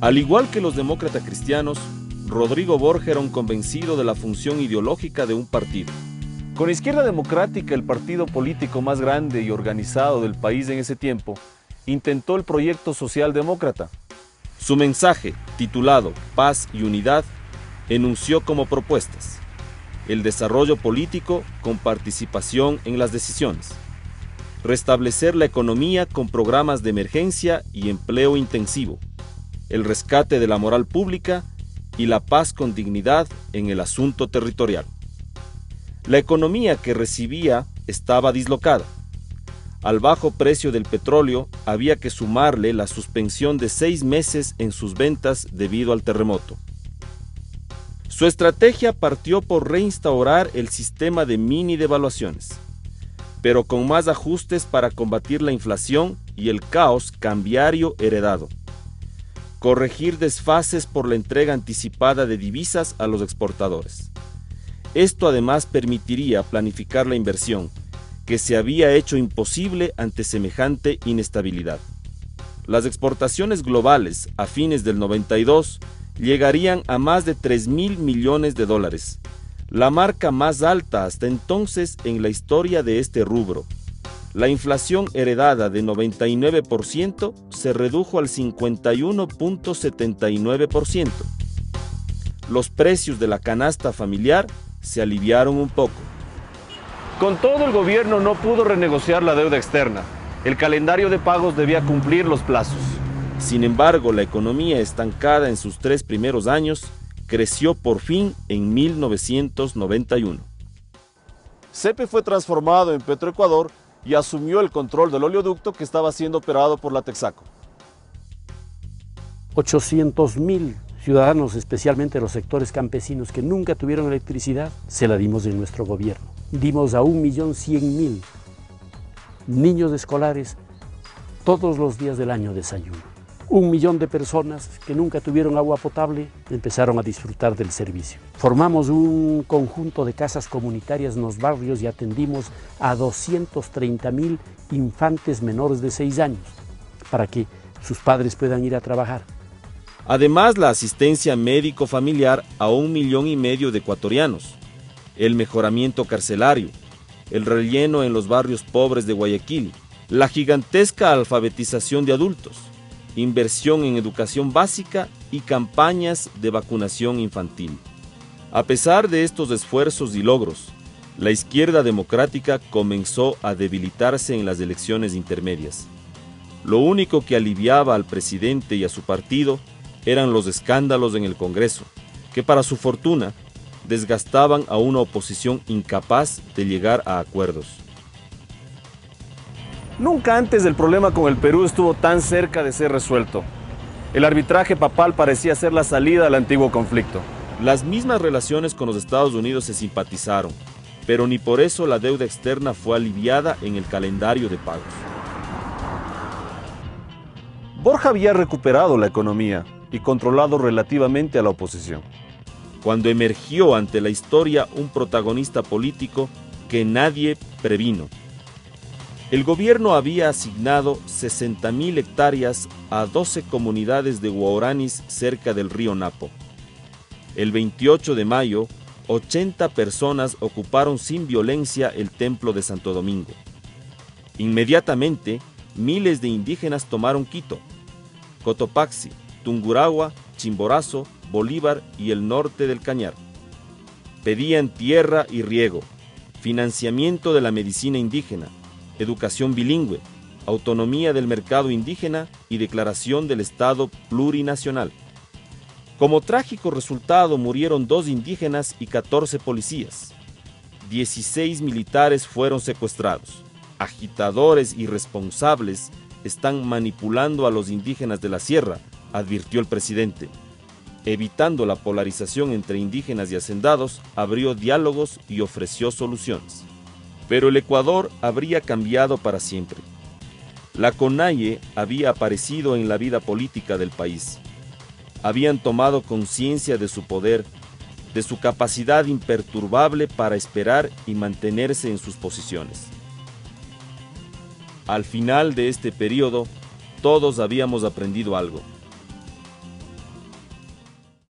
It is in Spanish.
Al igual que los demócratas cristianos, Rodrigo Borja era un convencido de la función ideológica de un partido. Con Izquierda Democrática, el partido político más grande y organizado del país en ese tiempo, intentó el proyecto socialdemócrata. Su mensaje, titulado Paz y Unidad, enunció como propuestas: el desarrollo político con participación en las decisiones, restablecer la economía con programas de emergencia y empleo intensivo, el rescate de la moral pública y la paz con dignidad en el asunto territorial. La economía que recibía estaba dislocada. Al bajo precio del petróleo había que sumarle la suspensión de 6 meses en sus ventas debido al terremoto. Su estrategia partió por reinstaurar el sistema de mini devaluaciones, pero con más ajustes para combatir la inflación y el caos cambiario heredado. Corregir desfases por la entrega anticipada de divisas a los exportadores. Esto además permitiría planificar la inversión, que se había hecho imposible ante semejante inestabilidad. Las exportaciones globales a fines del 92 llegarían a más de 3.000 millones de dólares, la marca más alta hasta entonces en la historia de este rubro. La inflación heredada de 99% se redujo al 51.79%. Los precios de la canasta familiar se aliviaron un poco. Con todo, el gobierno no pudo renegociar la deuda externa. El calendario de pagos debía cumplir los plazos. Sin embargo, la economía estancada en sus 3 primeros años creció por fin en 1991. CEPE fue transformado en Petroecuador y asumió el control del oleoducto que estaba siendo operado por la Texaco. 800.000 ciudadanos, especialmente los sectores campesinos que nunca tuvieron electricidad, se la dimos en nuestro gobierno. Dimos a 1.100.000 niños escolares todos los días del año desayuno. 1 millón de personas que nunca tuvieron agua potable empezaron a disfrutar del servicio. Formamos un conjunto de casas comunitarias en los barrios y atendimos a 230.000 infantes menores de 6 años para que sus padres puedan ir a trabajar. Además, la asistencia médico familiar a 1,5 millones de ecuatorianos, el mejoramiento carcelario, el relleno en los barrios pobres de Guayaquil, la gigantesca alfabetización de adultos, inversión en educación básica y campañas de vacunación infantil. A pesar de estos esfuerzos y logros, la izquierda democrática comenzó a debilitarse en las elecciones intermedias. Lo único que aliviaba al presidente y a su partido eran los escándalos en el Congreso, que para su fortuna desgastaban a una oposición incapaz de llegar a acuerdos. Nunca antes el problema con el Perú estuvo tan cerca de ser resuelto. El arbitraje papal parecía ser la salida al antiguo conflicto. Las mismas relaciones con los Estados Unidos se simpatizaron, pero ni por eso la deuda externa fue aliviada en el calendario de pagos. Borja había recuperado la economía y controlado relativamente a la oposición, cuando emergió ante la historia un protagonista político que nadie previno. El gobierno había asignado 60.000 hectáreas a 12 comunidades de guaraníes cerca del río Napo. El 28 de mayo, 80 personas ocuparon sin violencia el templo de Santo Domingo. Inmediatamente, miles de indígenas tomaron Quito, Cotopaxi, Tungurahua, Chimborazo, Bolívar y el norte del Cañar. Pedían tierra y riego, financiamiento de la medicina indígena, educación bilingüe, autonomía del mercado indígena y declaración del Estado plurinacional. Como trágico resultado murieron 2 indígenas y 14 policías. 16 militares fueron secuestrados. Agitadores irresponsables están manipulando a los indígenas de la sierra, advirtió el presidente. Evitando la polarización entre indígenas y hacendados, abrió diálogos y ofreció soluciones. Pero el Ecuador habría cambiado para siempre. La CONAIE había aparecido en la vida política del país. Habían tomado conciencia de su poder, de su capacidad imperturbable para esperar y mantenerse en sus posiciones. Al final de este periodo, todos habíamos aprendido algo.